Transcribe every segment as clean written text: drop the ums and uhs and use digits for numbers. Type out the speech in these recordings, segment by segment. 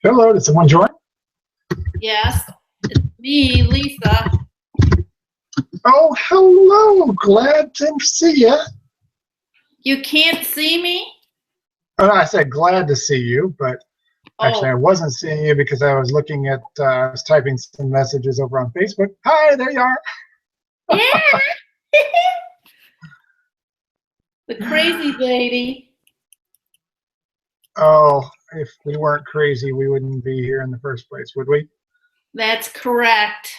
Hello, did someone join? Yes, it's me, Lisa. Oh, hello. Glad to see you. You can't see me? Oh, no, I said glad to see you, but actually I Oh, wasn't seeing you because I was looking at, I was typing some messages over on Facebook. Hi, there you are. yeah. The crazy lady. Oh, if we weren't crazy, we wouldn't be here in the first place, would we? That's correct.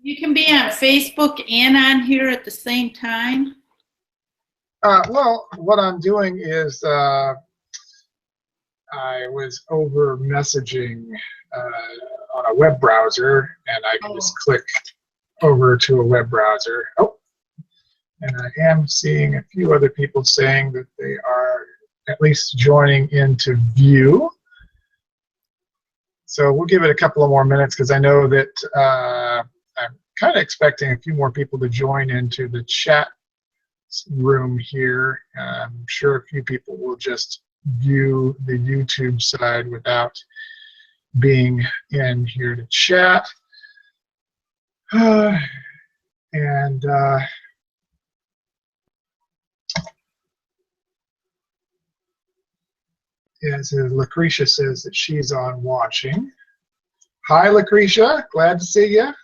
You can be on Facebook and on here at the same time. Well, what I'm doing is I was over messaging on a web browser, and I can just click over to a web browser. Oh, and I am seeing a few other people saying that they are at least joining into view. So we'll give it a couple of more minutes because I know that I'm kind of expecting a few more people to join into the chat room here. I'm sure a few people will just view the YouTube side without being in here to chat. And as Lucretia says that she's on watching. Hi, Lucretia. Glad to see you.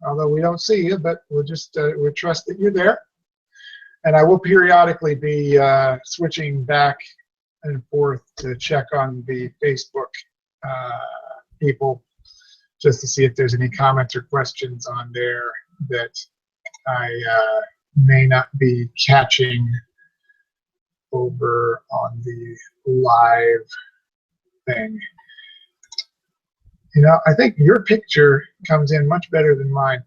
Although we don't see you, but we'll just we trust that you're there. And I will periodically be switching back and forth to check on the Facebook people just to see if there's any comments or questions on there that I may not be catching over on the live thing. You know, I think your picture comes in much better than mine.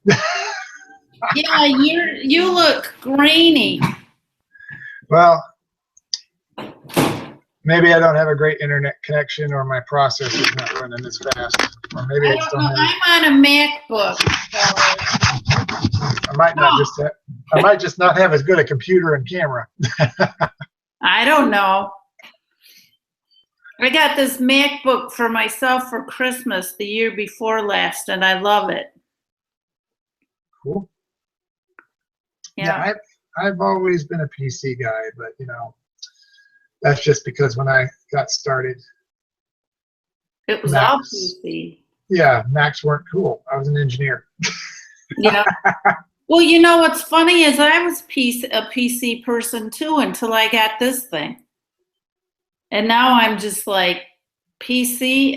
Yeah, you look grainy. Well, maybe I don't have a great internet connection, or my processor is not running as fast, or maybe I just don't have. I'm on a MacBook. I might not just have, I might just not have as good a computer and camera. I don't know. I got this MacBook for myself for Christmas the year before last, and I love it. Cool. Yeah. I've always been a PC guy, but you know, that's just because when I got started, It was all PC. Yeah, Macs weren't cool. I was an engineer. Yeah. Well, you know what's funny is I was a PC person too until I got this thing. And now I'm just like, PC,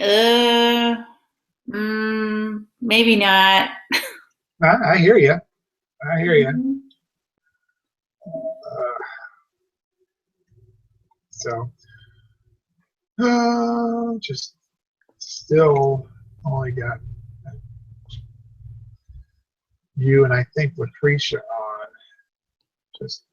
maybe not. I hear you. I hear you. Mm-hmm. So, just still only got you and I think Lucretia on. Just,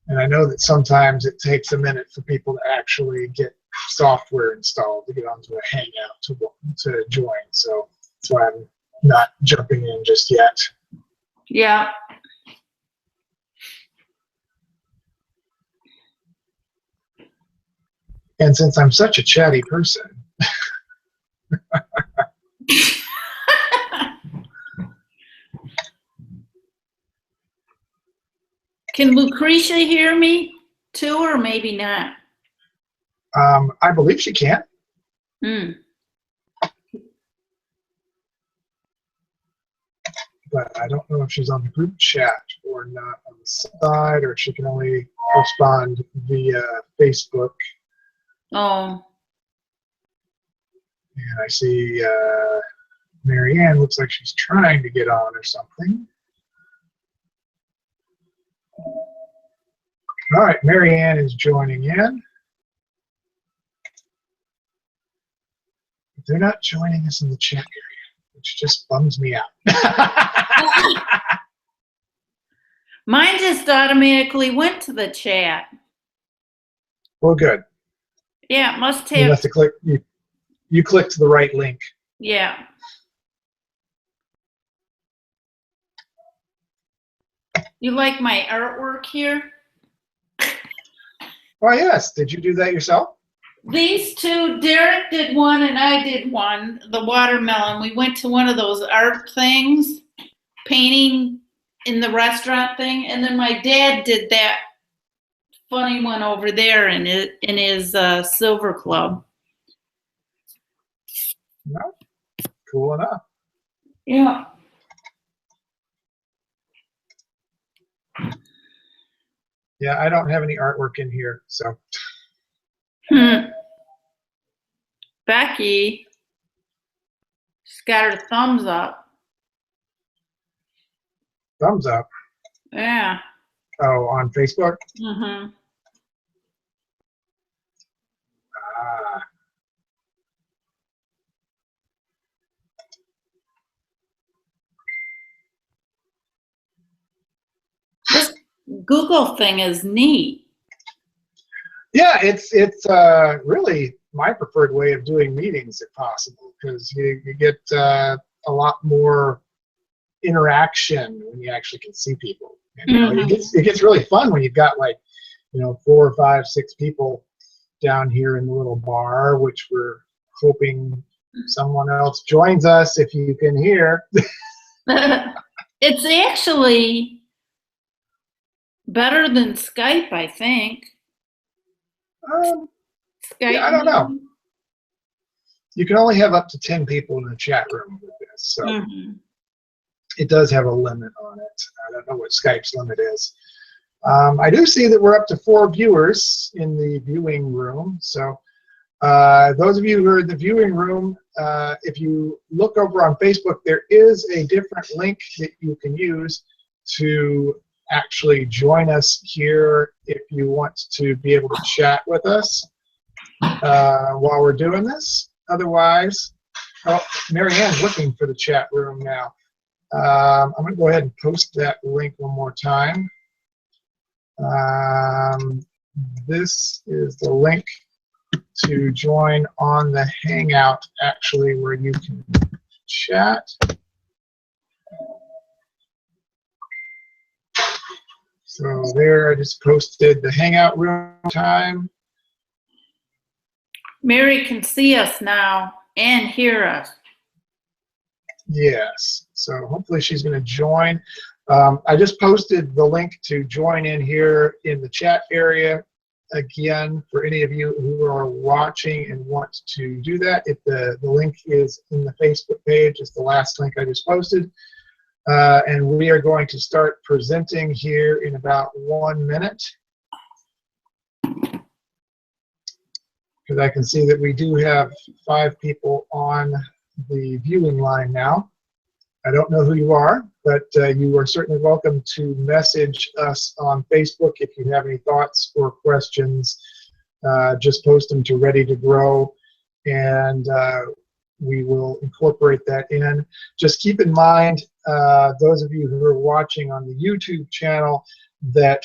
and I know that sometimes it takes a minute for people to actually get software installed to get onto a Hangout to join. So that's why I'm not jumping in just yet. Yeah. And since I'm such a chatty person, Can Lucretia hear me too, or maybe not? I believe she can. But I don't know if she's on the group chat or not on the side, or if she can only respond via Facebook. Oh. And I see Marianne looks like she's trying to get on or something. All right, Marianne is joining in. But they're not joining us in the chat area, which just bums me out. Mine just automatically went to the chat. Well, good. Yeah, it must have. You must have clicked. You clicked the right link. Yeah. You like my artwork here? Why, yes. Did you do that yourself? These two, Derek did one and I did one, the watermelon. We went to one of those art things, painting in the restaurant thing, and then my dad did that funny one over there in his silver club. No. Cool enough. Yeah. Yeah, I don't have any artwork in here, so. Becky, she's got her thumbs up. Thumbs up. Yeah. Oh, on Facebook? Mm-hmm. Ah. This Google thing is neat. Yeah, it's really my preferred way of doing meetings if possible, because you get a lot more interaction when you actually can see people. And, you know, it gets really fun when you've got like, you know, 4 or 5, 6 people down here in the little bar, which we're hoping someone else joins us if you can hear. It's actually better than Skype, I think. Skype, yeah, I don't know. You can only have up to 10 people in the chat room with this, so it does have a limit on it. I don't know what Skype's limit is. I do see that we're up to 4 viewers in the viewing room. So those of you who are in the viewing room, if you look over on Facebook, there is a different link that you can use to actually join us here if you want to be able to chat with us while we're doing this. Otherwise, oh, Mary Ann's looking for the chat room now. I'm going to go ahead and post that link one more time. This is the link to join on the Hangout, actually, where you can chat. So there, I just posted the Hangout room time. Mary can see us now and hear us. Yes, so hopefully she's going to join. I just posted the link to join in here in the chat area. Again, for any of you who are watching and want to do that, if the link is in the Facebook page, it's the last link I just posted. And we are going to start presenting here in about 1 minute. Because I can see that we do have 5 people on the viewing line now. I don't know who you are, but you are certainly welcome to message us on Facebook if you have any thoughts or questions. Just post them to Ready to Grow, and we will incorporate that in. Just keep in mind, those of you who are watching on the YouTube channel, that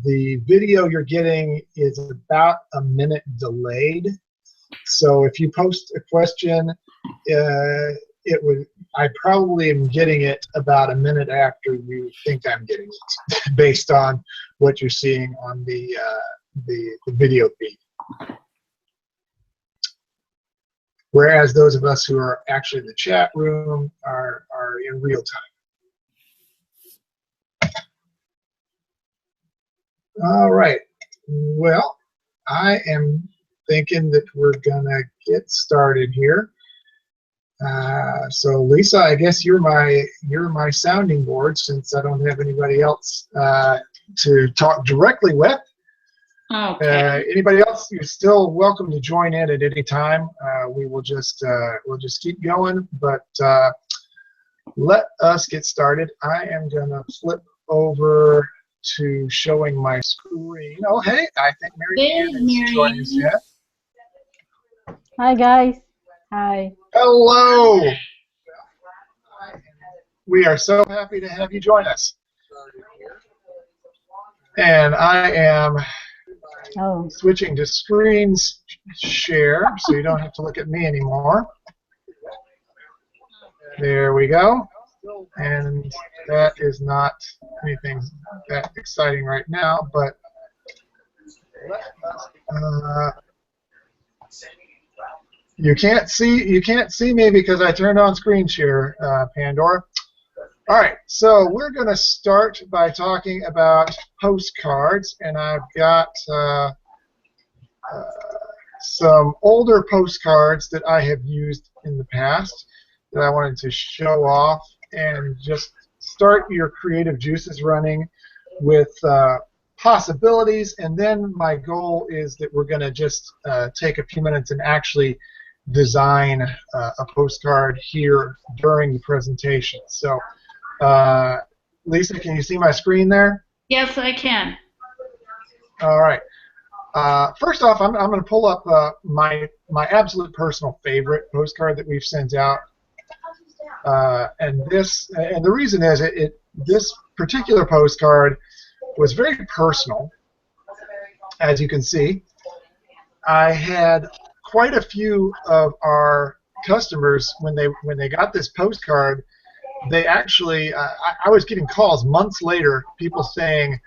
the video you're getting is about a minute delayed. So if you post a question, I probably am getting it about a minute after you think I'm getting it, based on what you're seeing on the video feed. Whereas those of us who are actually in the chat room are in real time. All right. Well, I am thinking that we're gonna get started here. So Lisa, I guess you're my sounding board, since I don't have anybody else to talk directly with. Okay. Anybody else, you're still welcome to join in at any time. We will just we'll just keep going, but let us get started. I am gonna flip over to showing my screen. Oh, hey, I think Mary Ann is joining us yet. Hi, guys. Hi. Hello. We are so happy to have you join us. And I am switching to screen share, so you don't have to look at me anymore. There we go. And that is not anything that exciting right now, but You can't see me because I turned on screen share, Pandora. All right, so we're going to start by talking about postcards, and I've got some older postcards that I have used in the past that I wanted to show off and just start your creative juices running with possibilities. And then my goal is that we're going to just take a few minutes and actually design a postcard here during the presentation. So, Lisa, can you see my screen there? Yes, I can. All right. First off, I'm going to pull up my absolute personal favorite postcard that we've sent out, and the reason is this particular postcard was very personal, as you can see. I had quite a few of our customers when they got this postcard. They actually, I was getting calls months later, people saying,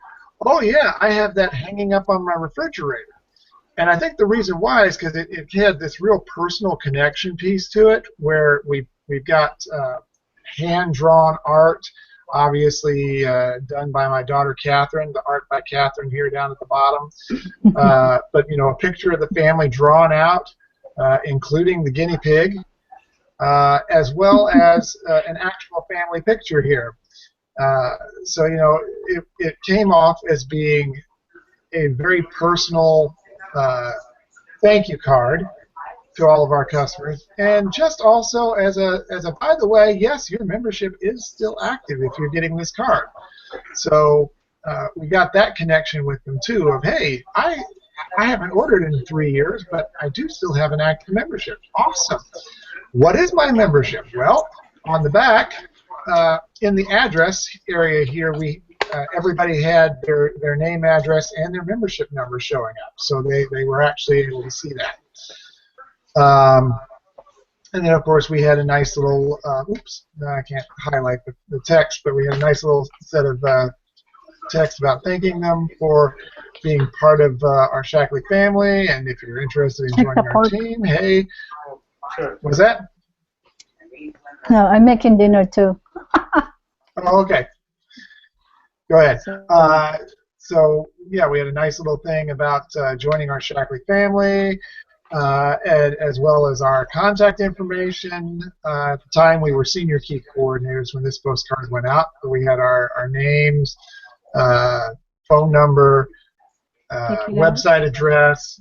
"Oh yeah, I have that hanging up on my refrigerator." And I think the reason why is because it had this real personal connection piece to it, where we've got hand-drawn art, obviously done by my daughter Catherine, the art by Catherine here down at the bottom. But a picture of the family drawn out, including the guinea pig, as well as an actual family picture here. So it came off as being a very personal thank you card to all of our customers, and just also as a by the way, yes, your membership is still active if you're getting this card. So we got that connection with them too of, hey, I haven't ordered in 3 years, but I do still have an active membership. Awesome. What is my membership? Well, on the back, in the address area here, everybody had their name, address, and their membership number showing up, so they were actually able to see that. And then, of course, we had a nice little, oops, no, I can't highlight the text, but we had a nice little set of text about thanking them for being part of our Shaklee family, and if you're interested in joining our team, hey, what was that? No, I'm making dinner too. Oh, okay. Go ahead. So, yeah, we had a nice little thing about joining our Shaklee family, as well as our contact information. At the time, we were senior key coordinators when this postcard went out. So we had our names, phone number, website address,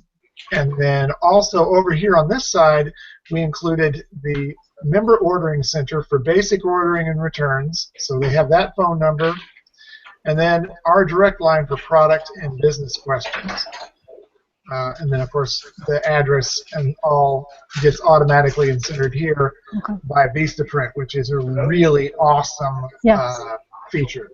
and then also over here on this side, we included the member ordering center for basic ordering and returns. So they have that phone number, and then our direct line for product and business questions. And then, of course, the address and all gets automatically inserted here by VistaPrint, which is a really awesome feature.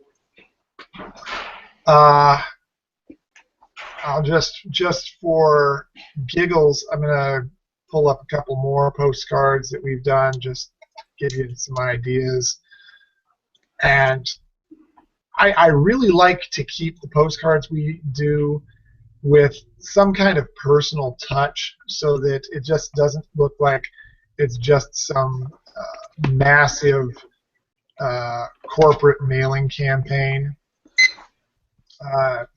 I'll just for giggles, I'm going to pull up a couple more postcards that we've done, just give you some ideas. And I really like to keep the postcards we do with some kind of personal touch, so that it just doesn't look like it's just some massive corporate mailing campaign.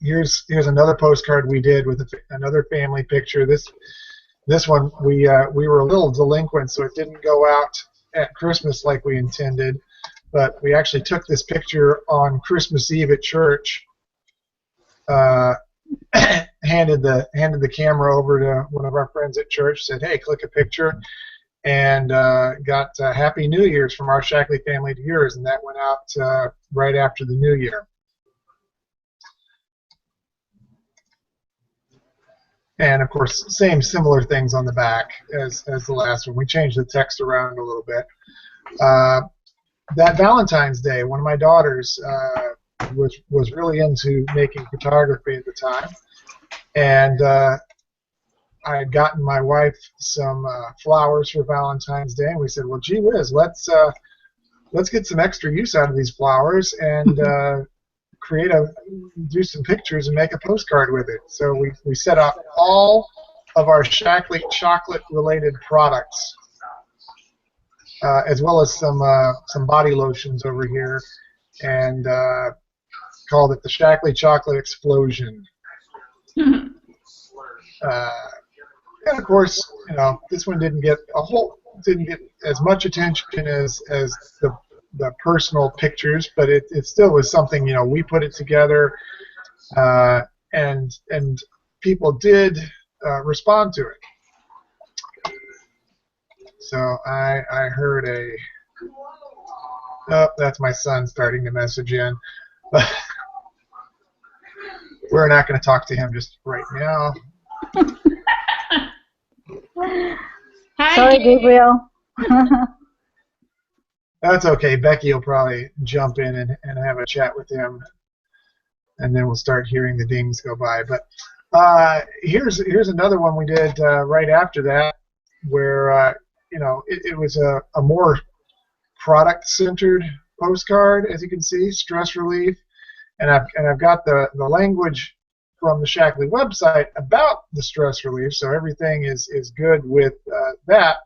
Here's another postcard we did with another family picture. This one we were a little delinquent, so it didn't go out at Christmas like we intended, but we actually took this picture on Christmas Eve at church. Handed the camera over to one of our friends at church, said, "Hey, click a picture," and got Happy New Year's from our Shaklee family to yours, and that went out right after the New Year. And of course, similar things on the back as the last one. We changed the text around a little bit. That Valentine's Day, one of my daughters was really into making photography at the time, and I had gotten my wife some flowers for Valentine's Day, and we said, well, gee whiz, let's get some extra use out of these flowers, and do some pictures and make a postcard with it. So we set up all of our Shaklee chocolate-related products, as well as some body lotions over here, and called it the Shaklee Chocolate Explosion. And of course, this one didn't get as much attention as the personal pictures, but it still was something. We put it together, and people did respond to it. So I heard that's my son starting to message in. But we're not going to talk to him just right now. Hi, Sorry, Gabriel. That's okay. Becky will probably jump in and have a chat with him, and then we'll start hearing the dings go by. But here's another one we did right after that, where it was a more product-centered postcard, as you can see, stress relief, and I've got the language from the Shaklee website about the stress relief, so everything is good with that.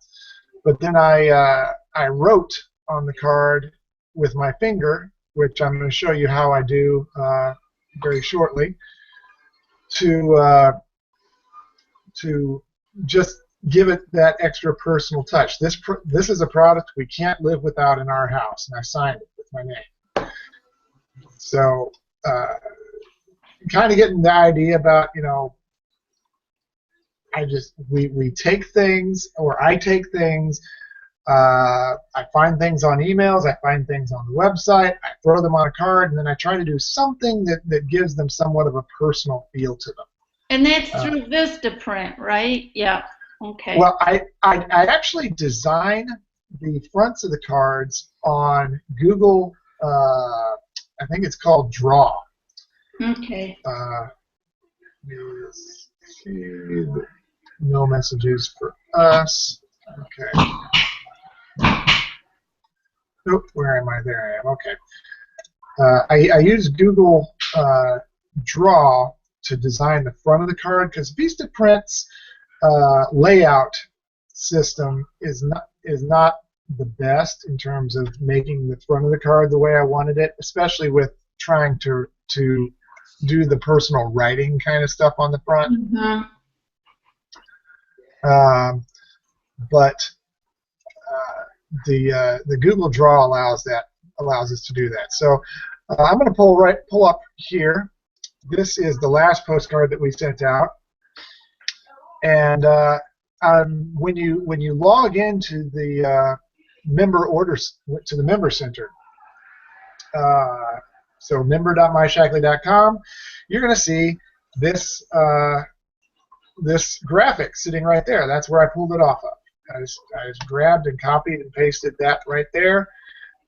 But then I wrote on the card with my finger, which I'm going to show you how I do very shortly, to just give it that extra personal touch. This is a product we can't live without in our house, and I signed it with my name. So kind of getting the idea about, we take things, or I take things, I find things on emails, I find things on the website, I throw them on a card, and then I try to do something that gives them somewhat of a personal feel to them. And that's through Vistaprint, right? Yeah. Okay. Well, I actually design the fronts of the cards on Google, I think it's called Draw. Okay. No messages for us. Okay. Nope, where am I? There I am. Okay. I use Google Draw to design the front of the card, because Vistaprint's layout system is not the best in terms of making the front of the card the way I wanted it, especially with trying to do the personal writing kind of stuff on the front. Mm-hmm. But the Google Draw allows us to do that. So I'm going to pull up here. This is the last postcard that we sent out, and when you log into the member orders to the member center, so member.myshaklee.com, you're going to see this this graphic sitting right there. That's where I pulled it off of. I just grabbed and copied and pasted that right there,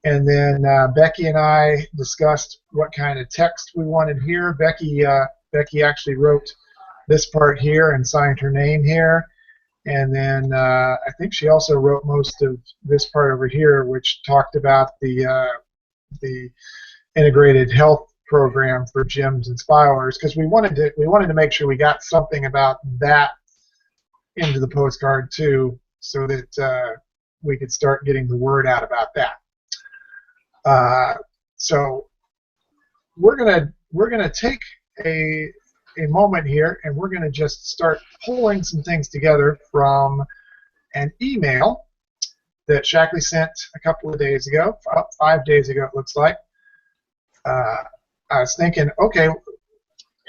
and then Becky and I discussed what kind of text we wanted here. Becky actually wrote this part here and signed her name here, and then I think she also wrote most of this part over here, which talked about the integrated health program for gyms and spa owners, because we wanted to make sure we got something about that into the postcard too, so that we could start getting the word out about that. So we're gonna take a moment here, and we're gonna just start pulling some things together from an email that Shaklee sent a couple of days ago, 5 days ago it looks like. I was thinking, okay,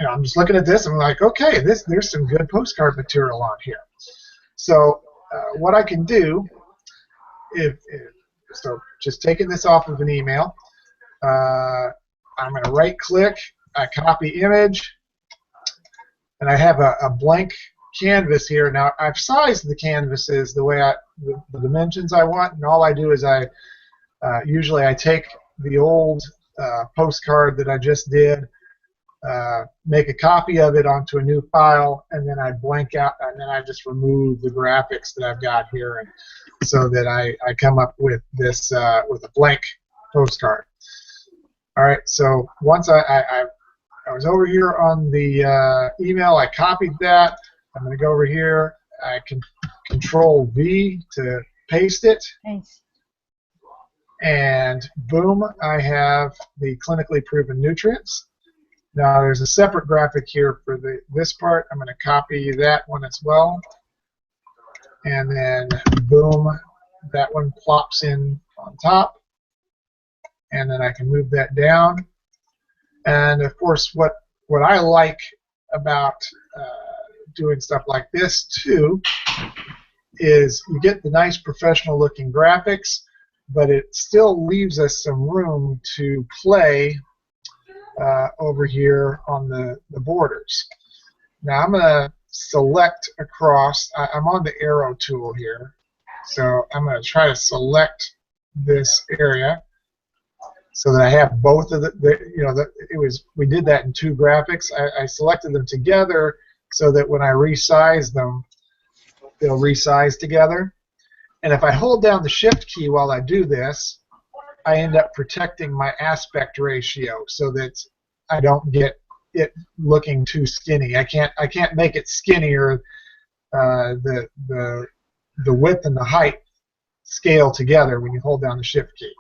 I'm just looking at this, and I'm like, okay, there's some good postcard material on here. So what I can do, so just taking this off of an email, I'm going to right-click, I copy image, and I have a blank canvas here. Now I've sized the canvases the way the dimensions I want, and all I do is usually I take the old postcard that I just did, make a copy of it onto a new file, and then I blank out, and then I just remove the graphics that I've got here, and so that I come up with this with a blank postcard. All right, so once I was over here on the email, I copied that. I'm going to go over here. I can Control V to paste it. Thanks. And boom, I have the clinically proven nutrients. Now there's a separate graphic here for this part. I'm going to copy that one as well. And then boom, that one plops in on top. And then I can move that down. And of course, what I like about doing stuff like this too is you get the nice professional looking graphics, but it still leaves us some room to play over here on the borders. Now I'm going to select across. I'm on the arrow tool here, so I'm going to try to select this area so that I have both of we did that in two graphics. I selected them together so that when I resize them, they'll resize together. And if I hold down the Shift key while I do this, I end up protecting my aspect ratio so that I don't get it looking too skinny. I can't make it skinnier. The width and the height scale together when you hold down the Shift key.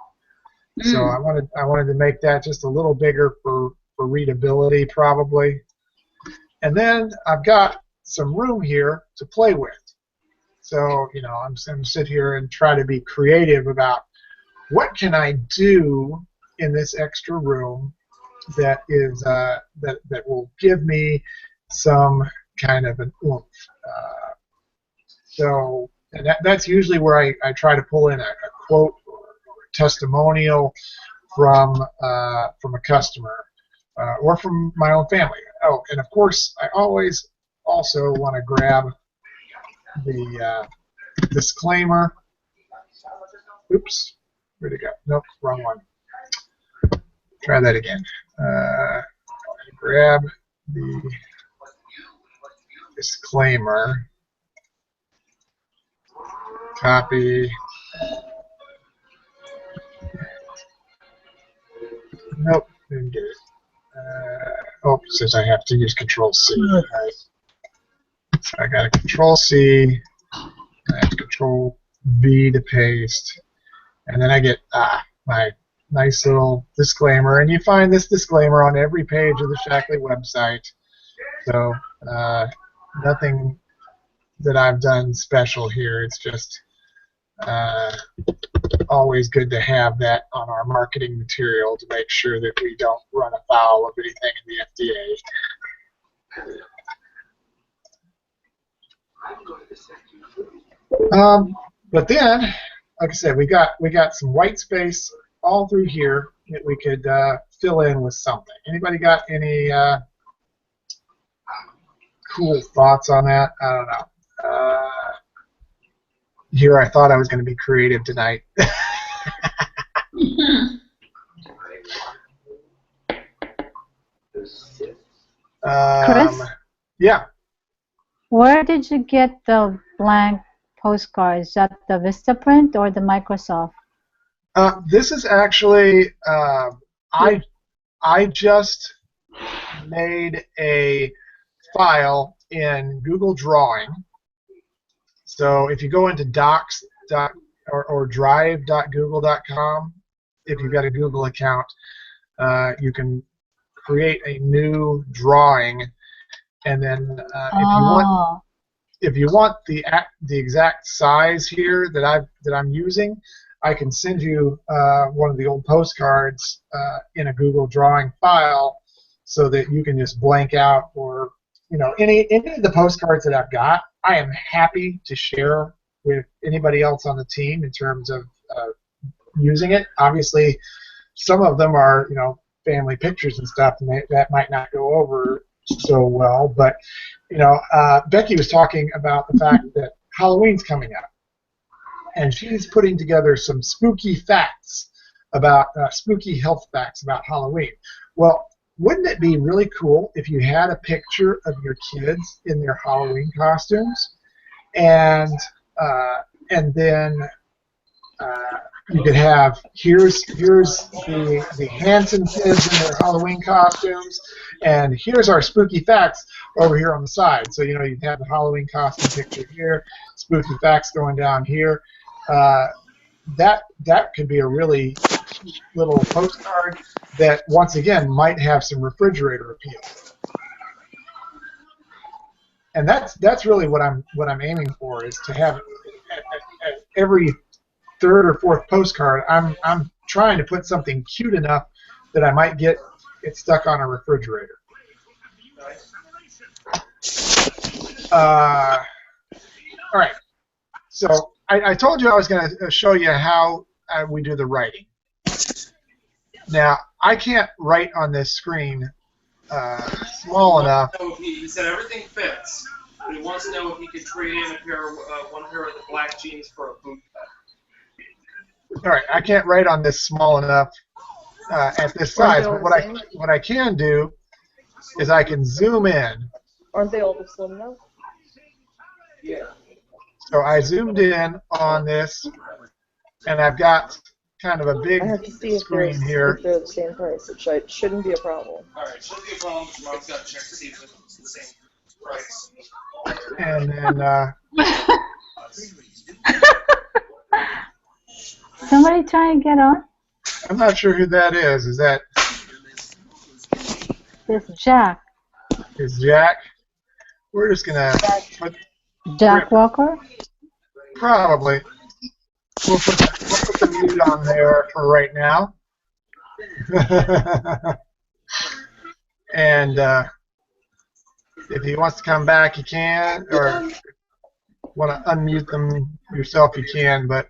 So I wanted to make that just a little bigger for readability probably. And then I've got some room here to play with. So, I'm going to sit here and try to be creative about what can I do in this extra room that is that will give me some kind of an oomph. And that's usually where I try to pull in a quote or a testimonial from a customer or from my own family. Oh, and of course, I always also want to grab the disclaimer. Oops, where'd it go? Nope, wrong one. Try that again. Grab the disclaimer. Copy. Nope, didn't get it. It says I have to use Control C. Right. So I got a Control C. I have Control V to paste, and then I get my nice little disclaimer. And you find this disclaimer on every page of the Shaklee website. So nothing that I've done special here. It's just always good to have that on our marketing material to make sure that we don't run afoul of anything in the FDA. But then, like I said, we got some white space all through here that we could fill in with something. Anybody got any cool thoughts on that? I don't know. Here I thought I was going to be creative tonight. Chris? Yeah. Where did you get the blank postcards? Is that the Vistaprint or the Microsoft? This is actually I just made a file in Google Drawing. So if you go into docs or drive.google.com, if you've got a Google account, you can create a new drawing, and then if you want the exact size here that I'm using, I can send you one of the old postcards in a Google Drawing file, so that you can just blank out, or any of the postcards that I've got, I am happy to share with anybody else on the team in terms of using it. Obviously, some of them are family pictures and stuff, and that might not go over so well. But Becky was talking about the fact that Halloween's coming up, and she's putting together some spooky facts about spooky health facts about Halloween. Well, wouldn't it be really cool if you had a picture of your kids in their Halloween costumes, and then you could have here's the Hanson kids in their Halloween costumes, and here's our spooky facts over here on the side. So you'd have the Halloween costume picture here, spooky facts going down here. That could be a really cute little postcard that once again might have some refrigerator appeal. And that's really what I'm aiming for, is to have at every third or fourth postcard, I'm trying to put something cute enough that I might get it stuck on a refrigerator. All right. So I told you I was going to show you how we do the writing. Now, I can't write on this screen small enough. He said everything fits, but he wants to know if he could trade in one pair of the black jeans for a boot cut. All right, I can't write on this small enough at this size, but what I can do is I can zoom in. Aren't they all the slim enough? Yeah. So I zoomed in on this, and I've got kind of a big I have to see screen here. if they're the same price. It shouldn't be a problem. All right, shouldn't be a problem. Mom's got to check to see if it's the same price. And then Somebody trying to get on? I'm not sure who that is. Is that This Jack. Jack? We're just gonna put Jack Walker? probably. We'll put the mute on there for right now. And if he wants to come back, he can, or want to unmute them yourself, you can. But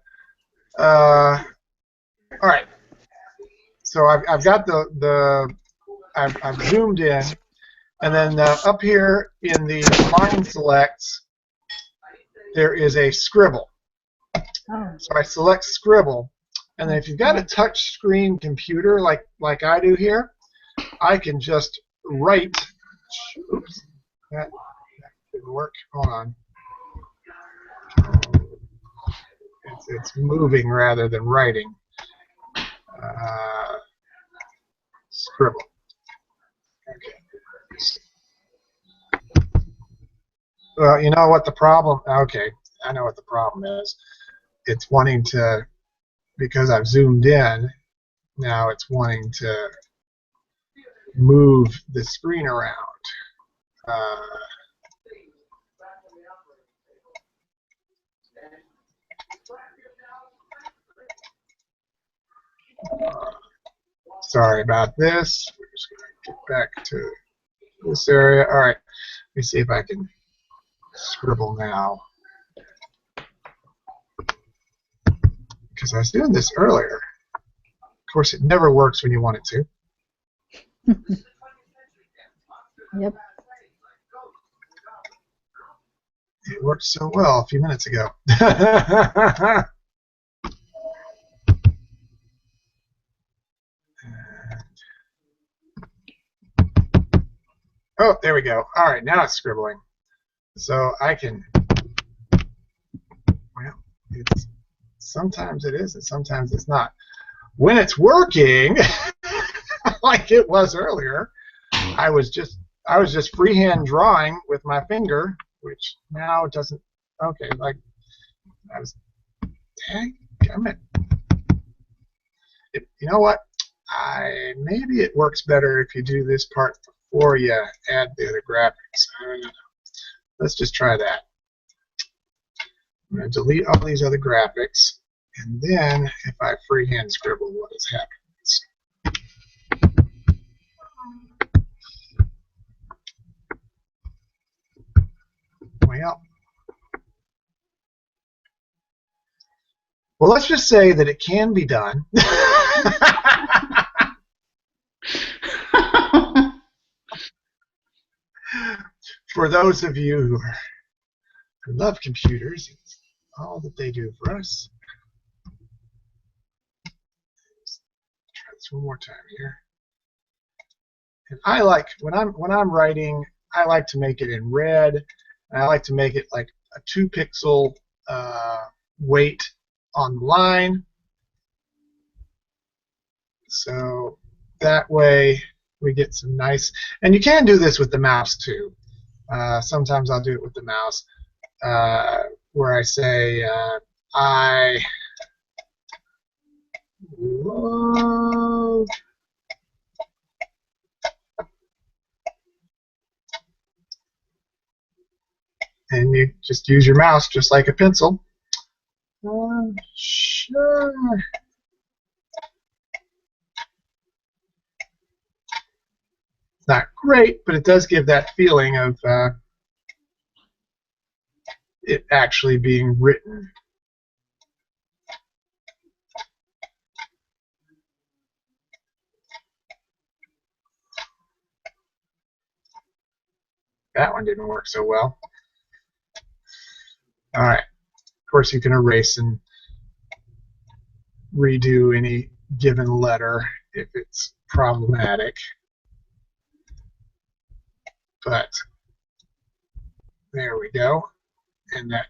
all right. So I've got I've zoomed in, and then up here in the line selects, there is a scribble. Oh. So I select scribble, and then if you've got a touch screen computer like I do here, I can just write. Oops, that didn't work. Hold on. It's moving rather than writing. Scribble. Okay. Well, you know what the problem? Okay, I know what the problem is. It's wanting to, because I've zoomed in, now it's wanting to move the screen around. Sorry about this. We're just going to get back to this area. All right, let me see if I can scribble now. Because I was doing this earlier. Of course, it never works when you want it to. Yep. It worked so well a few minutes ago. Oh, there we go. All right, now it's scribbling. So I can, well, sometimes it is and sometimes it's not. When it's working, like it was earlier, I was just freehand drawing with my finger, which now doesn't. Okay, like I was. Dang, damn it! You know what? Maybe it works better if you do this part before you add the other graphics. I don't know. Let's just try that. I'm going to delete all these other graphics, and then if I freehand scribble, what has happened? Well, let's just say that it can be done. For those of you who love computers, it's all that they do for us. Let's try this one more time here. And I like when I'm writing, I like to make it in red, and I like to make it like a 2-pixel weight on the line, So that way we get some nice, and you can do this with the mouse too. Sometimes I'll do it with the mouse, where I say, I love and you just use your mouse just like a pencil. Sure. It's not great, but it does give that feeling of it actually being written. That one didn't work so well. All right. Of course, you can erase and redo any given letter if it's problematic. But there we go. And that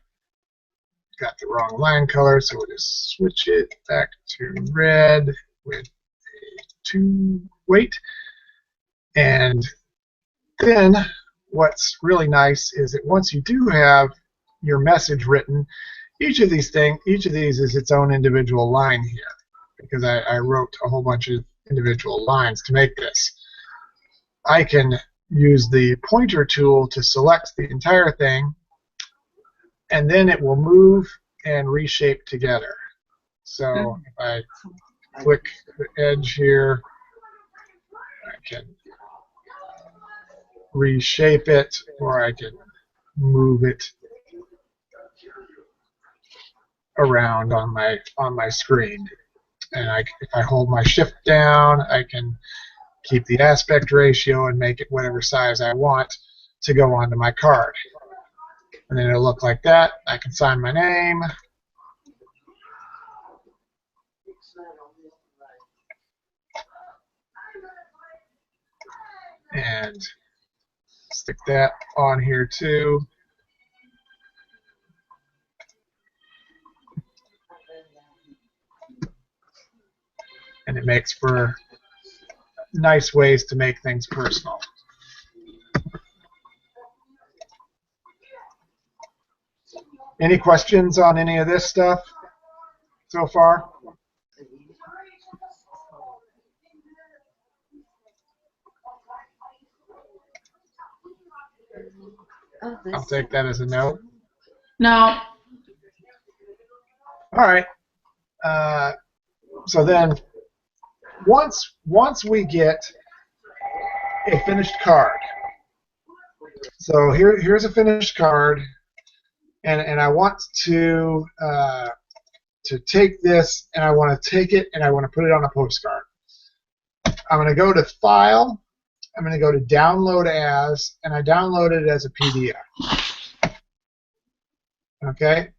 got the wrong line color, so we'll just switch it back to red with a 2 weight. And then what's really nice is that once you do have your message written, each of these is its own individual line here, because I wrote a whole bunch of individual lines to make this. I can use the pointer tool to select the entire thing, and then it will move and reshape together. So if I click the edge here, I can reshape it, or I can move it around on my screen. And if I hold my shift down, I can keep the aspect ratio and make it whatever size I want to go onto my card. And then it'll look like that. I can sign my name. And stick that on here too. And it makes for nice ways to make things personal. Any questions on any of this stuff so far? I'll take that as a no. No. All right. So then, once we get a finished card, so here's a finished card, and I want to take this, and I want to take it, and I want to put it on a postcard. I'm going to go to File. I'm going to go to Download As, and I download it as a PDF. Okay.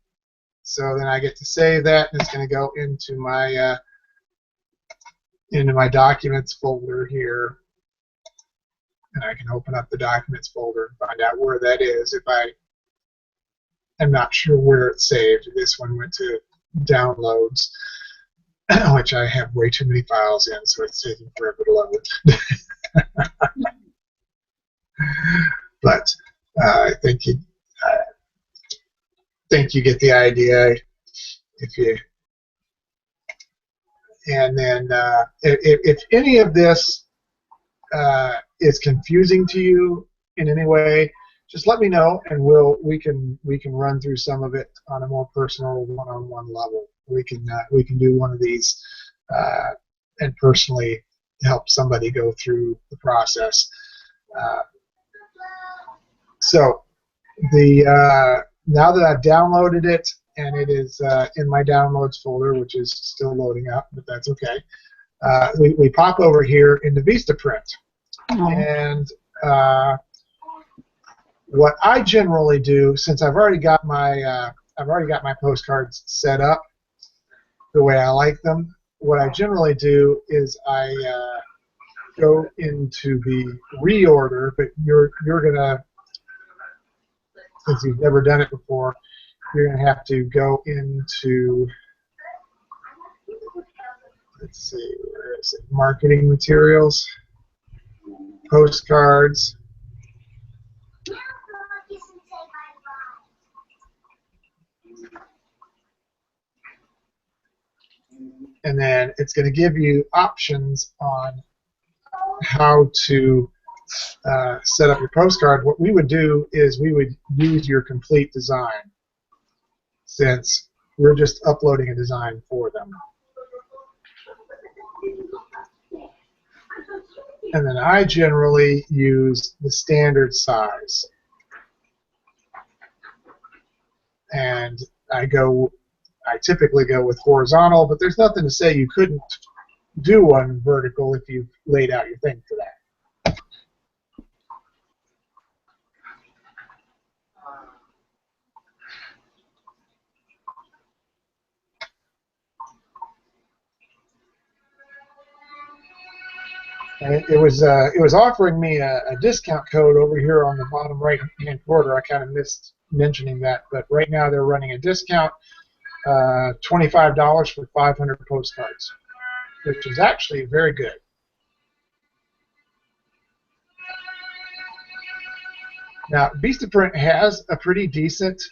So then I get to save that, and it's going to go into my Documents folder here, and I can open up the Documents folder and find out where that is if I am not sure where it's saved. This one went to Downloads, which I have way too many files in, so it's taking forever to load. But I think you get the idea. If you and then if any of this is confusing to you in any way, just let me know, and we can run through some of it on a more personal one-on-one level. We can do one of these and personally help somebody go through the process. So now that I've downloaded it, and it is in my downloads folder, which is still loading up, but that's okay. We pop over here into VistaPrint, and what I generally do, since I've already got my postcards set up the way I like them, what I generally do is I go into the reorder, but you're gonna, since you've never done it before, you're going to have to go into let's see, where is it? Marketing materials, postcards. And then it's going to give you options on how to set up your postcard. What we would do is we would use your complete design, since we're just uploading a design for them. And then I generally use the standard size. And I typically go with horizontal, but there's nothing to say you couldn't do one vertical if you've laid out your thing for that. And it was offering me a discount code over here on the bottom right-hand corner. I kind of missed mentioning that, but right now they're running a discount, $25 for 500 postcards, which is actually very good. Now, Vistaprint has a pretty decent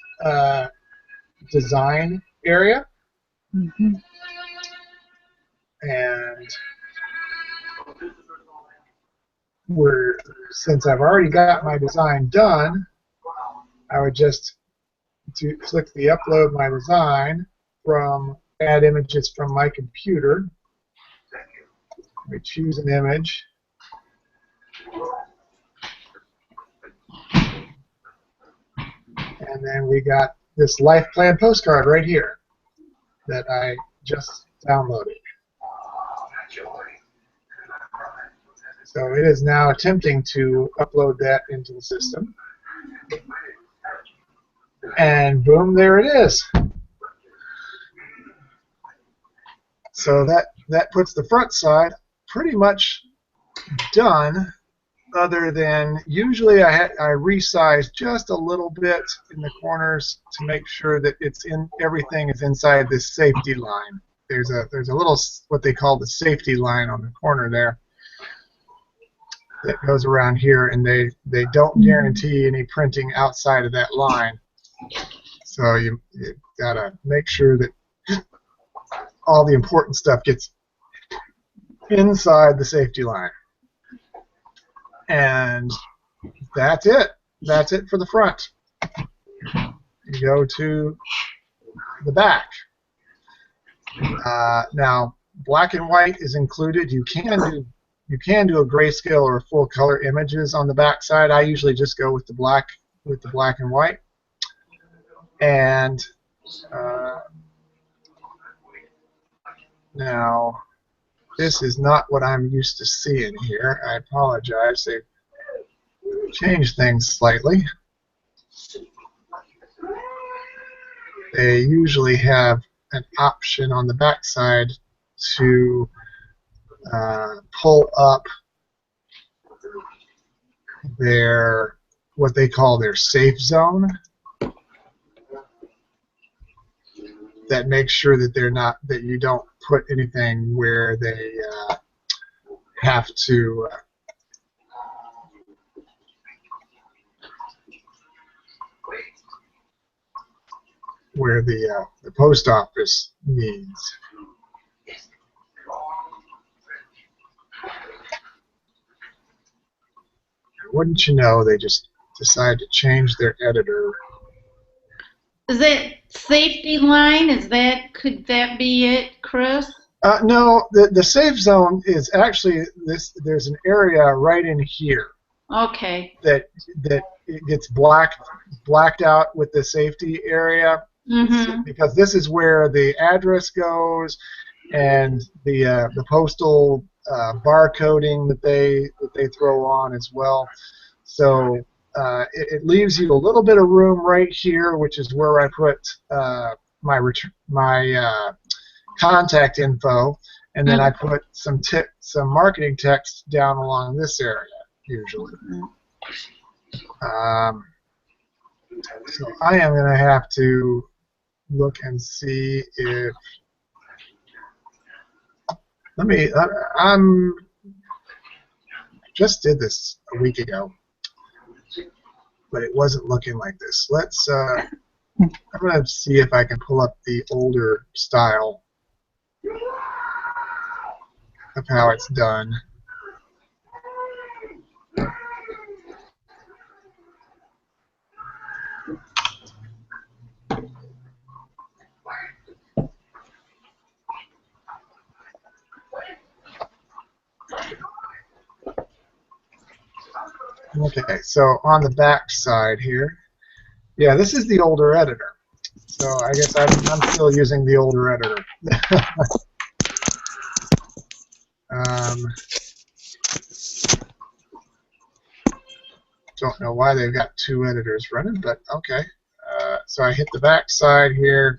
design area, Mm-hmm. and since I've already got my design done, I would just click the upload my design from add images from my computer. We choose an image. And then we got this life plan postcard right here that I just downloaded. So it is now attempting to upload that into the system. And boom, there it is. So that puts the front side pretty much done, other than usually I resize just a little bit in the corners to make sure that everything is inside this safety line. There's a little, what they call the safety line on the corner there that goes around here, and they don't guarantee any printing outside of that line. So you gotta make sure that all the important stuff gets inside the safety line. And that's it. That's it for the front. You go to the back. Now, black and white is included. You can do a grayscale or full color images on the back side. I usually just go with the black and white. And now, this is not what I'm used to seeing here. I apologize. They've changed things slightly. They usually have an option on the back side to pull up what they call their safe zone. That makes sure that that you don't put anything where they have to where the post office needs. Wouldn't you know, they just decided to change their editor. Is that safety line? Could that be it, Chris? No, the safe zone is actually there's an area right in here. Okay. That it gets blacked out with the safety area. Mm-hmm. Because this is where the address goes, and the postal barcoding that they throw on as well. So it leaves you a little bit of room right here, which is where I put my contact info, and then I put some marketing text down along this area usually. So I am going to have to look and see if Let me. I'm just did this a week ago, but it wasn't looking like this. Let's. I'm gonna see if I can pull up the older style of how it's done. Okay, so on the back side here, yeah, this is the older editor. So I guess I'm still using the older editor. Don't know why they've got two editors running, but okay. So I hit the back side here,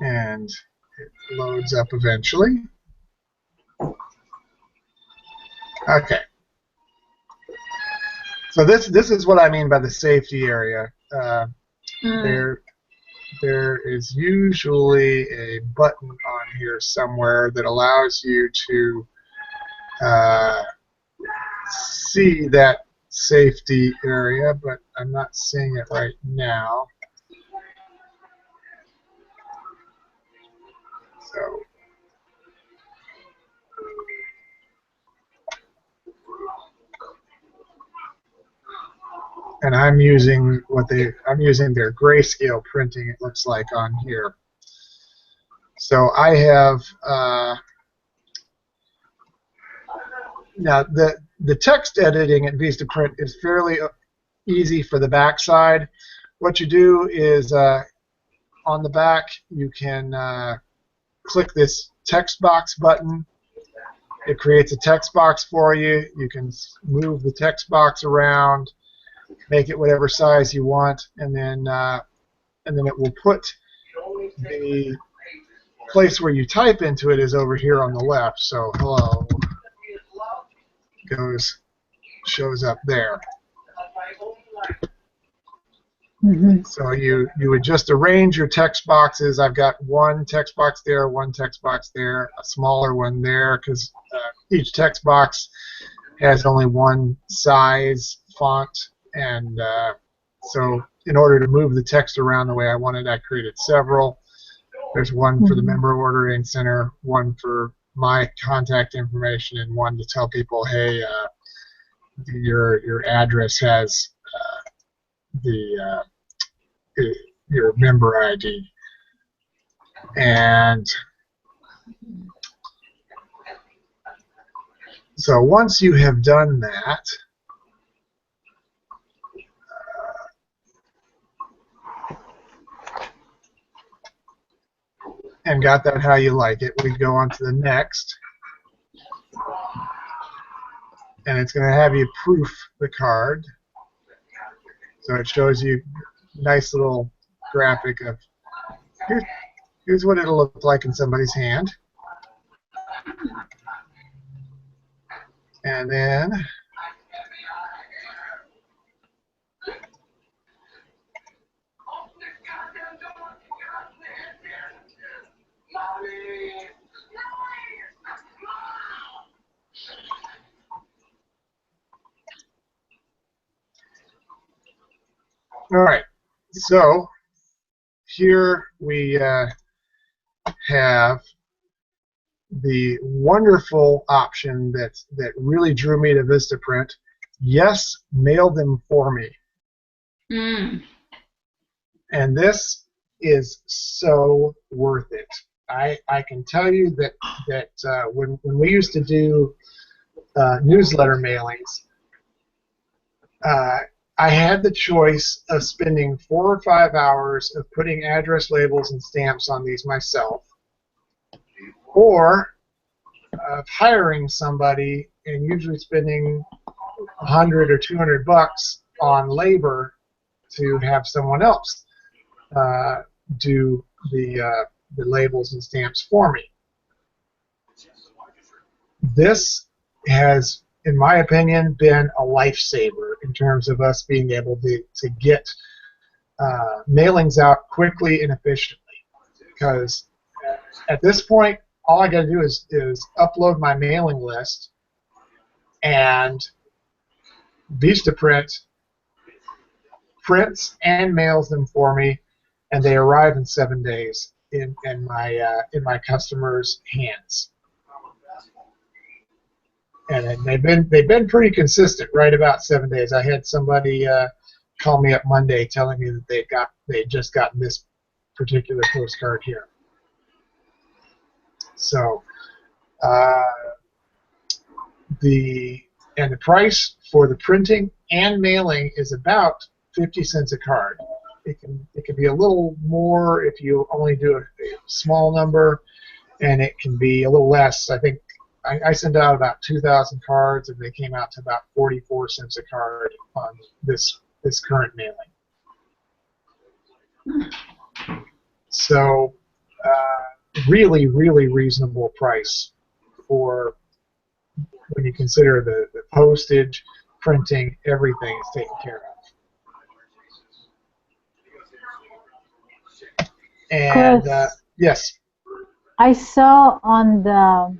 and it loads up eventually. Okay. So this is what I mean by the safety area. There is usually a button on here somewhere that allows you to see that safety area, but I'm not seeing it right now. So. And I'm using their grayscale printing, it looks like, on here. So I have now the text editing at Vistaprint is fairly easy for the back side. What you do is on the back you can click this text box button. It creates a text box for you. You can move the text box around, make it whatever size you want, and then it will put the place where you type into it is over here on the left. So hello shows up there. So you would just arrange your text boxes. I've got one text box there, one text box there, a smaller one there, because each text box has only one size font. And so in order to move the text around the way I wanted, I created several. There's one for the member ordering center, one for my contact information, and one to tell people, hey, your address has your member ID. And so once you have done that, and got that how you like it, we go on to the next. And it's going to have you proof the card. So it shows you a nice little graphic of here's what it'll look like in somebody's hand. And then all right, so here we have the wonderful option that really drew me to Vistaprint. Yes, mail them for me. And this is so worth it. I can tell you that when we used to do newsletter mailings, I had the choice of spending 4 or 5 hours of putting address labels and stamps on these myself, or of hiring somebody and usually spending $100 or $200 on labor to have someone else do the labels and stamps for me. This has, in my opinion, been a lifesaver in terms of us being able to get mailings out quickly and efficiently. because at this point, all I got to do is upload my mailing list, and Vistaprint prints and mails them for me, and they arrive in 7 days in my customers' hands. And they've been pretty consistent, right about 7 days. I had somebody call me up Monday telling me that they'd just gotten this particular postcard here. So the price for the printing and mailing is about 50 cents a card. It can be a little more if you only do a small number, and it can be a little less. I think I sent out about 2,000 cards, and they came out to about 44 cents a card on this current mailing. So really, really reasonable price for when you consider the postage, printing, everything is taken care of. And yes. I saw on the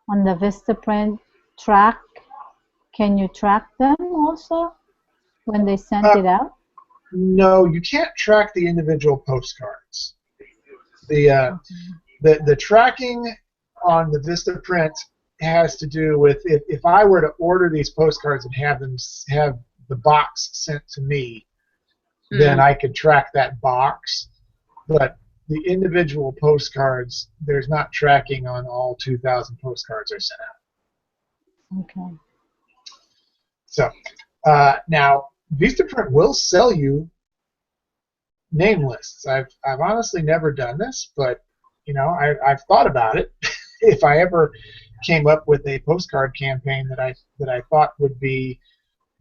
Vistaprint track. Can you track them also when they sent it out? No, you can't track the individual postcards. The tracking on the Vistaprint has to do with if I were to order these postcards and have the box sent to me, then I could track that box. But the individual postcards, there's not tracking on all 2,000 postcards are sent out. Okay. So now Vistaprint will sell you name lists. I've honestly never done this, but I've thought about it. If I ever came up with a postcard campaign that I thought would be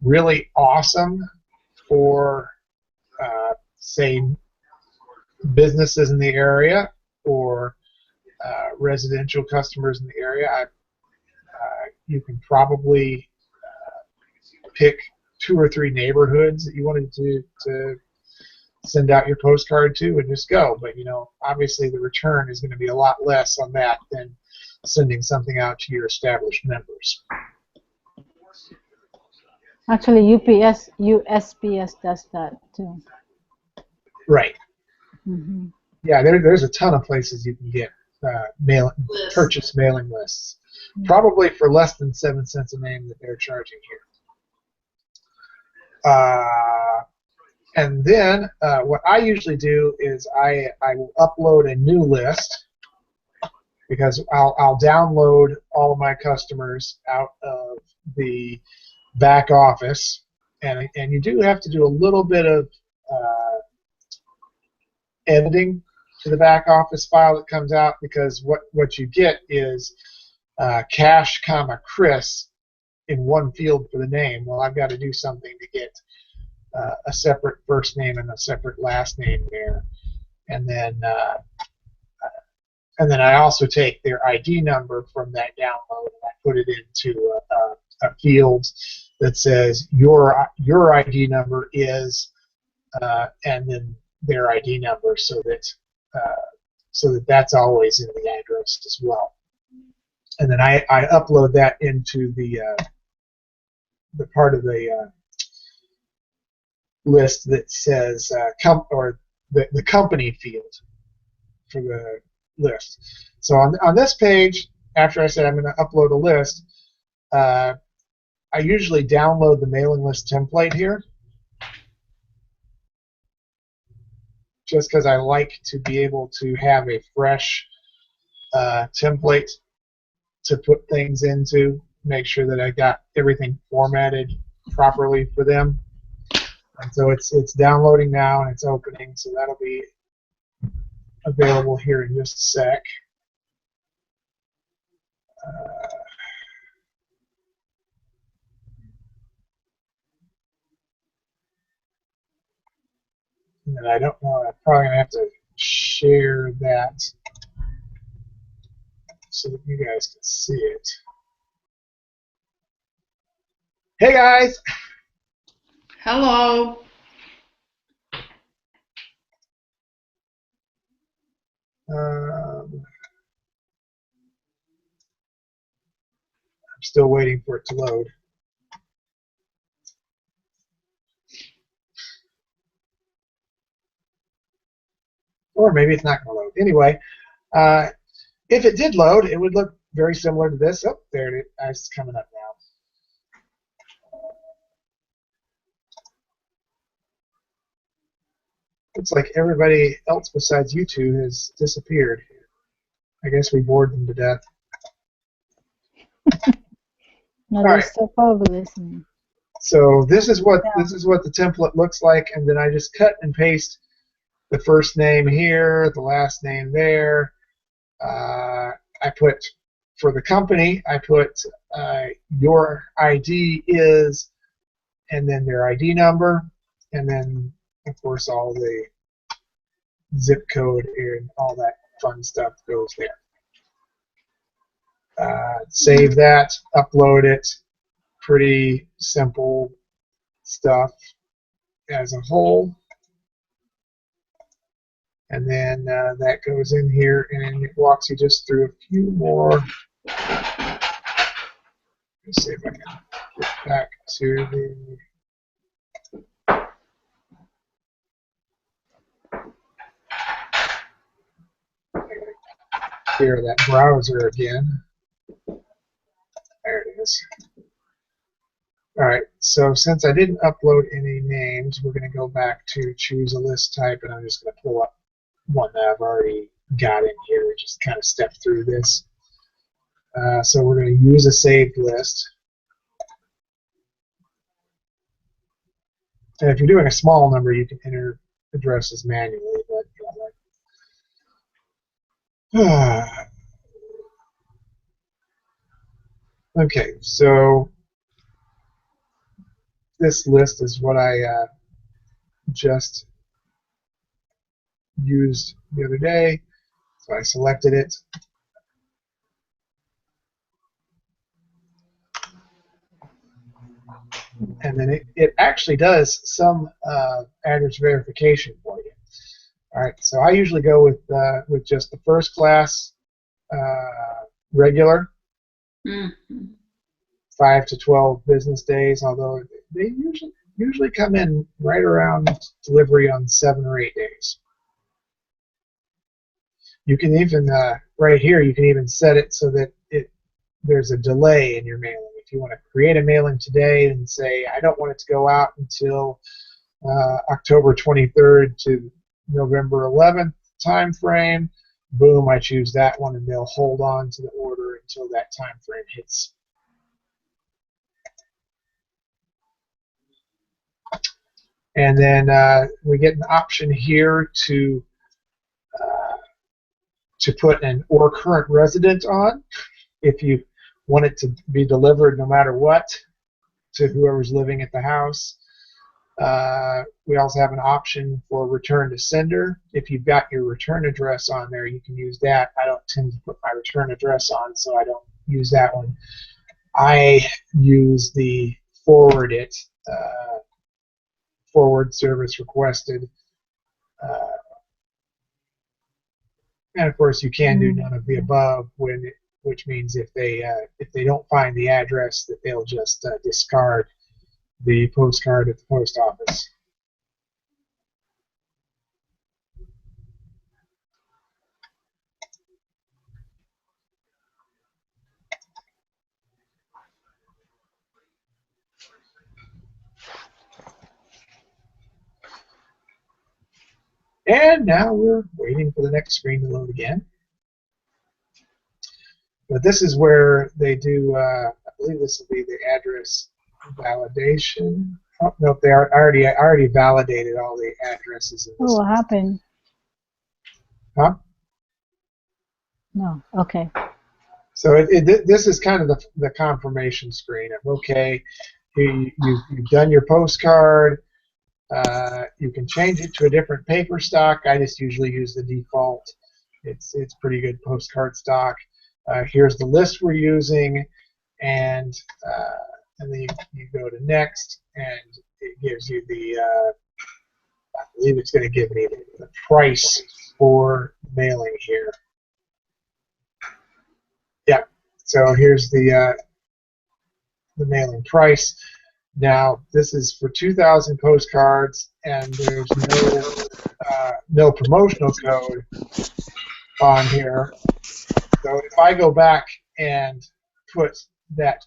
really awesome for say businesses in the area or residential customers in the area, you can probably pick 2 or 3 neighborhoods that you wanted to send out your postcard to and just go. But obviously the return is going to be a lot less on that than sending something out to your established members. Actually, USPS does that too. Right. Mm-hmm. Yeah, there's a ton of places you can get purchase mailing lists, probably for less than 7 cents a name that they're charging here. And then what I usually do is I will upload a new list, because I'll download all of my customers out of the back office, and you do have to do a little bit of editing to the back office file that comes out, because what you get is Cash, Chris in one field for the name. Well, I've got to do something to get a separate first name and a separate last name there, and then I also take their ID number from that download and I put it into a field that says your ID number is, and then their ID number, so that that's always in the address as well. And then I upload that into the part of the list that says the company field for the list. So on this page, after I said I'm going to upload a list, I usually download the mailing list template here, just because I like to be able to have a fresh template to put things into, make sure that I got everything formatted properly for them. And so it's downloading now and it's opening, so that'll be available here in just a sec. And I don't know, I'm probably going to have to share that so that you guys can see it. Hey guys! Hello. I'm still waiting for it to load. Or maybe it's not going to load. Anyway, if it did load, it would look very similar to this. Oh, there it is. It's coming up now. Looks like everybody else besides you two has disappeared. I guess we bored them to death. No, All they're right. still probably listening. So this is what the template looks like, and then I just cut and paste the first name here, the last name there. I put for the company, I put your ID is, and then their ID number, and then of course all the zip code and all that fun stuff goes there. Save that, upload it. Pretty simple stuff as a whole. And then that goes in here and it walks you just through a few more. Let's see if I can get back to the clear that browser again. There it is. All right, so since I didn't upload any names, we're going to go back to choose a list type, and I'm just going to pull up one that I've already got in here, just kind of step through this. So we're going to use a saved list. And if you're doing a small number, you can enter addresses manually. But okay, so this list is what I just used the other day. So I selected it. And then it actually does some address verification for you. All right, so I usually go with just the first class regular, 5 to 12 business days, although they usually come in right around delivery on 7 or 8 days. You can even, right here, you can even set it so that there's a delay in your mailing. If you want to create a mailing today and say, I don't want it to go out until October 23rd to November 11th time frame, boom, I choose that one, and they'll hold on to the order until that time frame hits. And then we get an option here to put an or current resident on if you want it to be delivered no matter what to whoever's living at the house. We also have an option for return to sender. If you've got your return address on there, you can use that. I don't tend to put my return address on, so I don't use that one. I use the forward it, forward service requested. And of course, you can do none of the above, which means if they don't find the address, that they'll just discard the postcard at the post office. And now we're waiting for the next screen to load again. But this is where they do, I believe this will be the address validation. Oh, no, I already validated all the addresses. In this Oh, what happened? Huh? No, okay. So this is kind of the confirmation screen of, okay, you've done your postcard. You can change it to a different paper stock. I just usually use the default. It's pretty good postcard stock. Here's the list we're using, and then you go to next, and it gives you the I believe it's going to give me the price for mailing here. Yeah, so here's the mailing price. Now, this is for 2,000 postcards, and there's no promotional code on here. So if I go back and put that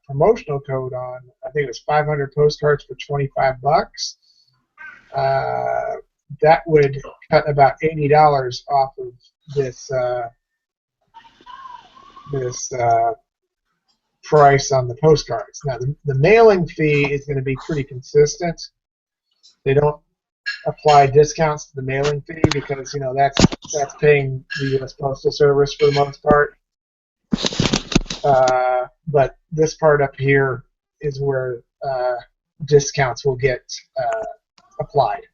promotional code on, I think it was 500 postcards for 25 bucks. That would cut about $80 off of this price on the postcards. Now, the mailing fee is going to be pretty consistent. They don't apply discounts to the mailing fee because that's paying the U.S. Postal Service for the most part. But this part up here is where discounts will get applied.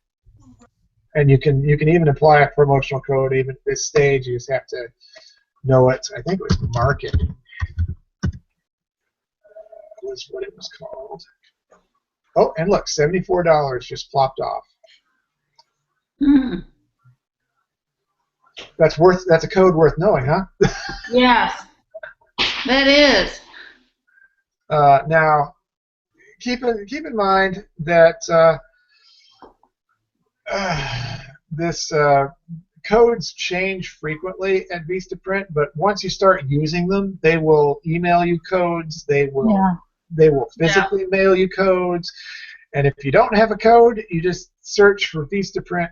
And you can even apply a promotional code even at this stage. You just have to know it. I think it was marketing. Was what it was called. Oh, and look, $74 just plopped off. Mm. That's a code worth knowing, huh? Yes, that is. Now, keep in mind that this codes change frequently at Vistaprint, but once you start using them, they will email you codes. They will physically mail you codes, and if you don't have a code, you just search for Vistaprint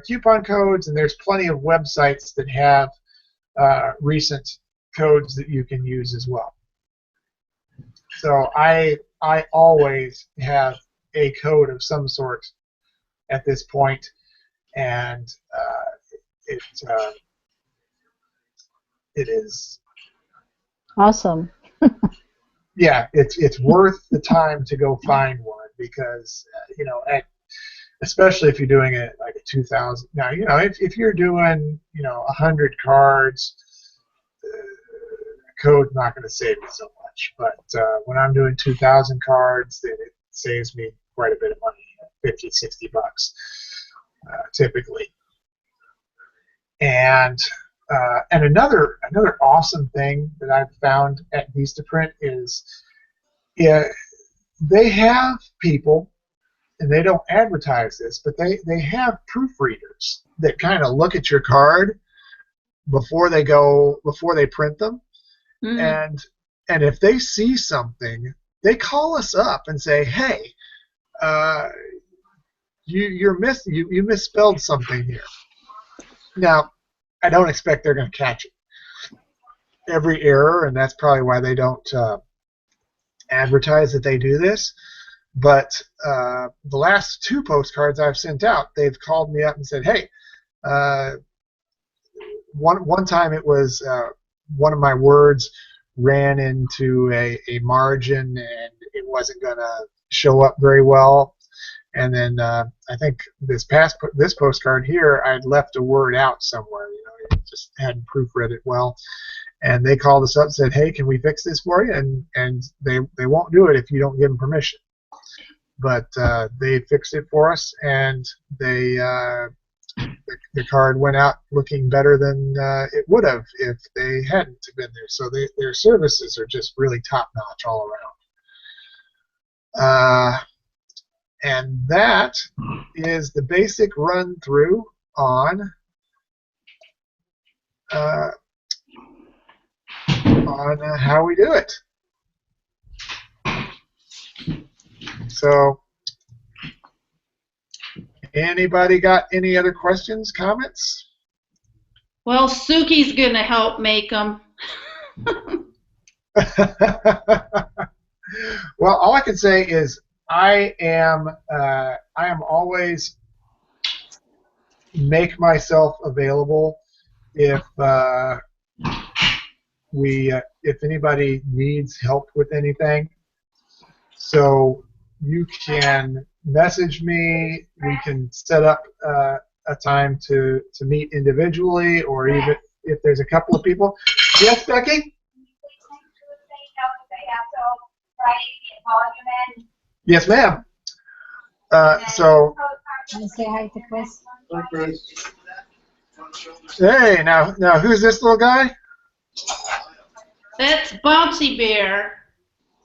coupon codes, and there's plenty of websites that have recent codes that you can use as well. So I always have a code of some sort at this point, and it is Awesome. yeah, it's worth the time to go find one because especially if you're doing it like a 2,000. Now if you're doing 100 cards, code's not going to save you so much. But when I'm doing 2,000 cards, it saves me quite a bit of money, $50-$60 typically. And another awesome thing that I've found at Vistaprint is they have people, and they don't advertise this, but they have proofreaders that kind of look at your card before they print them. Mm. And if they see something, they call us up and say, hey, you misspelled something here. Now, I don't expect they're going to catch every error, and that's probably why they don't advertise that they do this. But the last 2 postcards I've sent out, they've called me up and said, hey, one time it was one of my words ran into a margin and it wasn't going to show up very well. And then I think this postcard here, I'd left a word out somewhere. Just hadn't proofread it well. And they called us up and said, hey, can we fix this for you? And they won't do it if you don't give them permission. But they fixed it for us, and the card went out looking better than it would have if they hadn't been there. So their services are just really top-notch all around. And that is the basic run-through on how we do it. So, anybody got any other questions, comments? Well, Suki's going to help make them. Well, all I can say is I am always make myself available if anybody needs help with anything. So you can message me. We can set up a time to meet individually, or even if there's a couple of people. Yes, Becky? Yes, ma'am. So. Can you say hi to Chris? Hi, Chris. Hey, now who's this little guy? That's Bouncy Bear,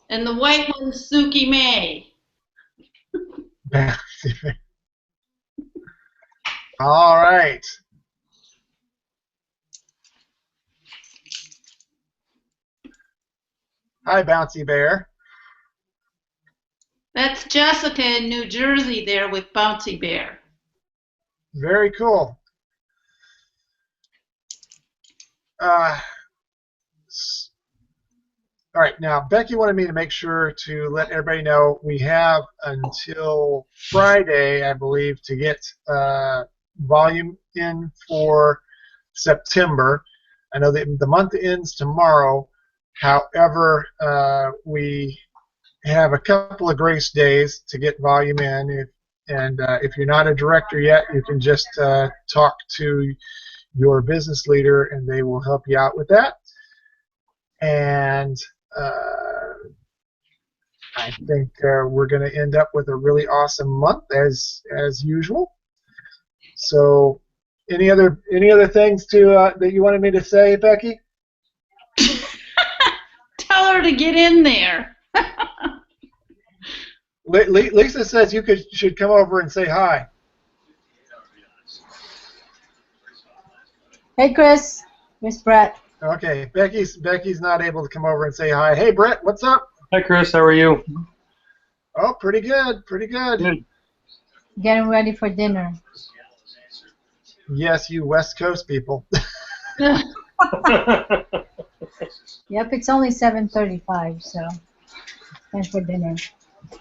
and the white one's Suki May. All right. Hi, Bouncy Bear. That's Jessica in New Jersey there with Bouncy Bear. Very cool. All right, now Becky wanted me to make sure to let everybody know we have until Friday, I believe, to get volume in for September. I know that the month ends tomorrow. However, we have a couple of grace days to get volume in. If you're not a director yet, you can just talk to your business leader, and they will help you out with that. And I think we're going to end up with a really awesome month as usual. So, any other things to that you wanted me to say, Becky? Tell her to get in there. Lisa says you should come over and say hi. Hey, Chris. Miss Brett. Okay, Becky's not able to come over and say hi. Hey, Brett, what's up? Hi, Chris. How are you? Oh, pretty good, pretty good. Good. Getting ready for dinner. Yes, you West Coast people. Yep, it's only 7:35, so time for dinner.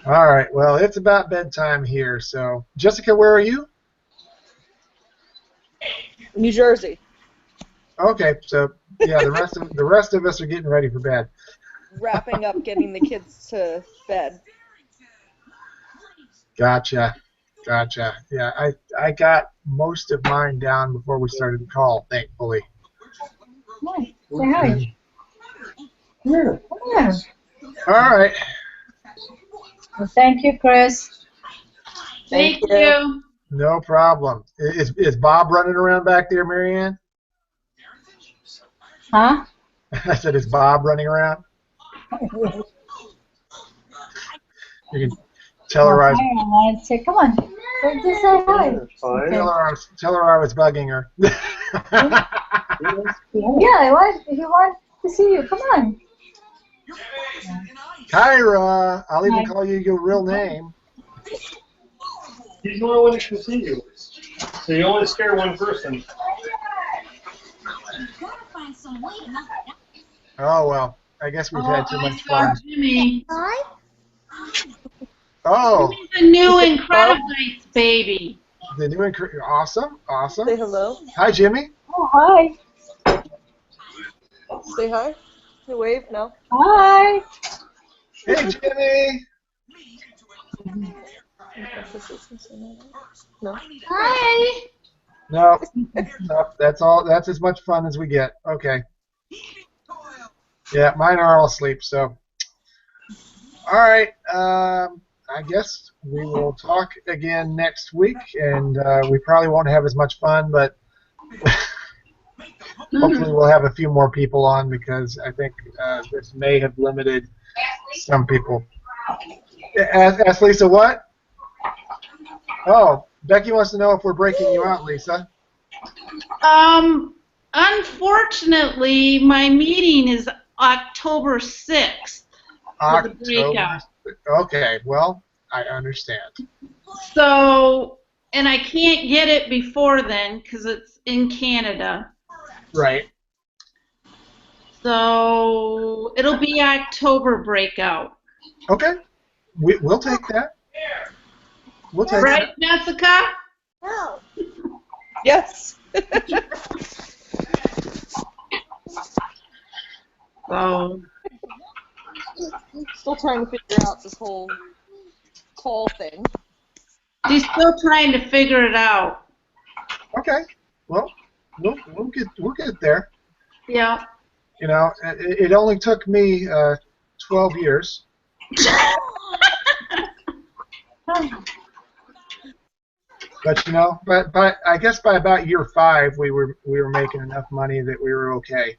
All right, well, it's about bedtime here. So, Jessica, where are you? New Jersey. Okay, so yeah, the rest of us are getting ready for bed. Wrapping up getting the kids to bed. Gotcha. Yeah, I got most of mine down before we started the call, thankfully. Hi. Say hi. Here. Come here. All right. Well, thank you, Chris. Thank Thank you. you. No problem. Is Bob running around back there, Marianne? Huh? I said, is Bob running around? You can tell her I was, I say, come on. Just say hi. Fine. tell her I was bugging her. Yeah, he wants to see you. Come on. Kyra, I'll even Hi. call you your real name. He's the only one who can see you. So you only scare one person. Oh, well, I guess we've had too I much saw fun. Jimmy. Oh, He's a new Incredibites baby. the new awesome. Say hello. Hi, Jimmy. Oh, hi. Say hi. Say wave. No. Hi. Hey, Jimmy. No. Hi. No, that's all. That's as much fun as we get. Okay. Yeah, mine are all asleep. So, all right. I guess we will talk again next week, and we probably won't have as much fun, but hopefully we'll have a few more people on because I think this may have limited some people. Ask Lisa what? Oh, Becky wants to know if we're breaking you out, Lisa. Unfortunately, my meeting is October 6th. For the breakout. Okay, well, I understand. So, and I can't get it before then because it's in Canada. Right. So it'll be October breakout. Okay, we'll take that. We'll take Right, Jessica? No. Yes. So, Still trying to figure out this whole call thing. he's still trying to figure it out. that. Okay, well, we'll get there. Yeah. You know, it only took me 12 years. But you know, but I guess by about year 5, we were making enough money that we were okay.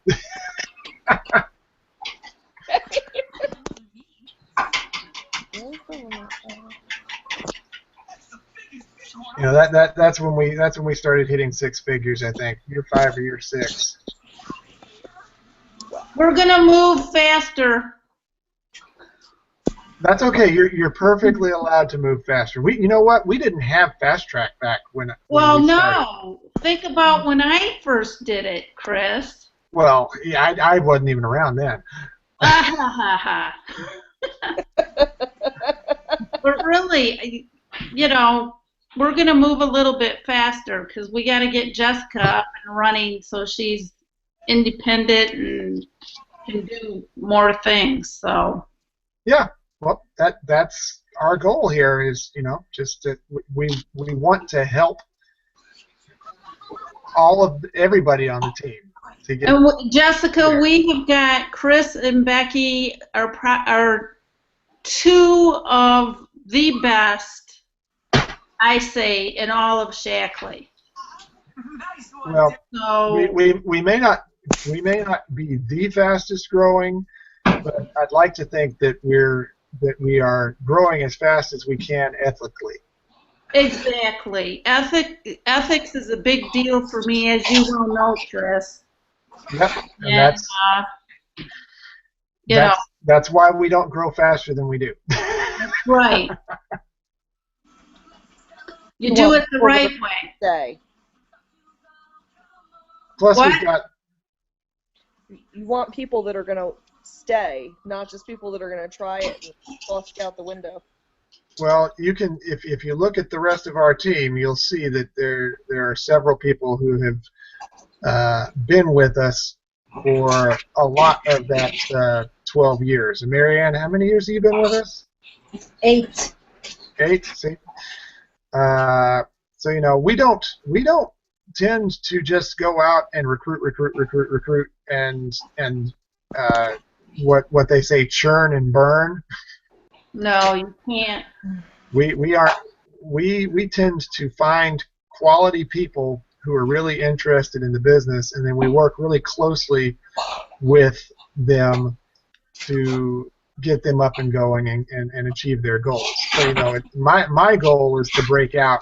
You know, that's when we started hitting 6 figures. I think year 5 or year 6. We're gonna move faster. That's okay. You're perfectly allowed to move faster. You know what? We didn't have fast track back when Well, we started. no. Think about when I first did it, Chris. Well, yeah, I wasn't even around then. But really, you know, we're going to move a little bit faster because we got to get Jessica up and running so she's independent and can do more things. So. Yeah. Well, that's our goal here is, you know, just that we want to help everybody on the team to get. And Jessica, there. we have got Chris and Becky are 2 of the best, I say, in all of Shaklee. Well, So we may not be the fastest growing, but I'd like to think that we are growing as fast as we can ethically. exactly, ethics is a big deal for me, as you well know, Chris. Yep, and And you know, that's why we don't grow faster than we do. right. You do it the right way. Stay. Plus, What? we've got. You want people that are going to stay, not just people that are going to try it and toss you out the window. Well, you can if you look at the rest of our team, you'll see that there are several people who have been with us for a lot of that 12 years. And Marianne, how many years have you been with us? 8. 8. See, so you know we don't tend to just go out and recruit and what they say churn and burn. No, you can't. We tend to find quality people who are really interested in the business, and then we work really closely with them to get them up and going and achieve their goals. So you know, my goal is to break out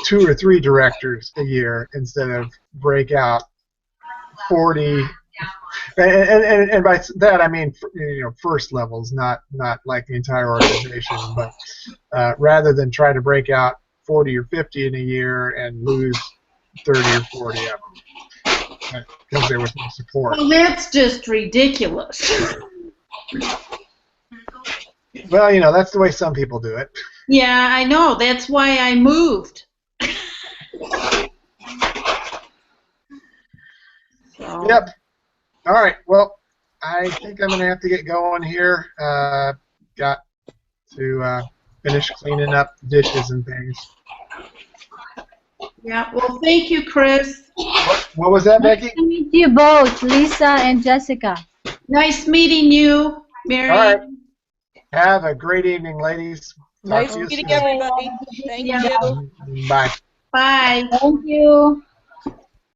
2 or 3 directors a year instead of break out 40. And by that I mean, you know, first levels, not like the entire organization, but rather than try to break out 40 or 50 in a year and lose 30 or 40 of them because there was no support. Well, that's just ridiculous. Well, you know, that's the way some people do it. Yeah, I know. That's why I moved. So. Yep. All right. Well, I think I'm going to have to get going here. Got to finish cleaning up dishes and things. Yeah. Well, thank you, Chris. What was that, Becky? Nice to meet you both, Lisa and Jessica. Nice meeting you, Mary. All right. Have a great evening, ladies. Talk Nice to you meeting soon. everybody. Thank Yeah. you. Bye. Bye. Thank you.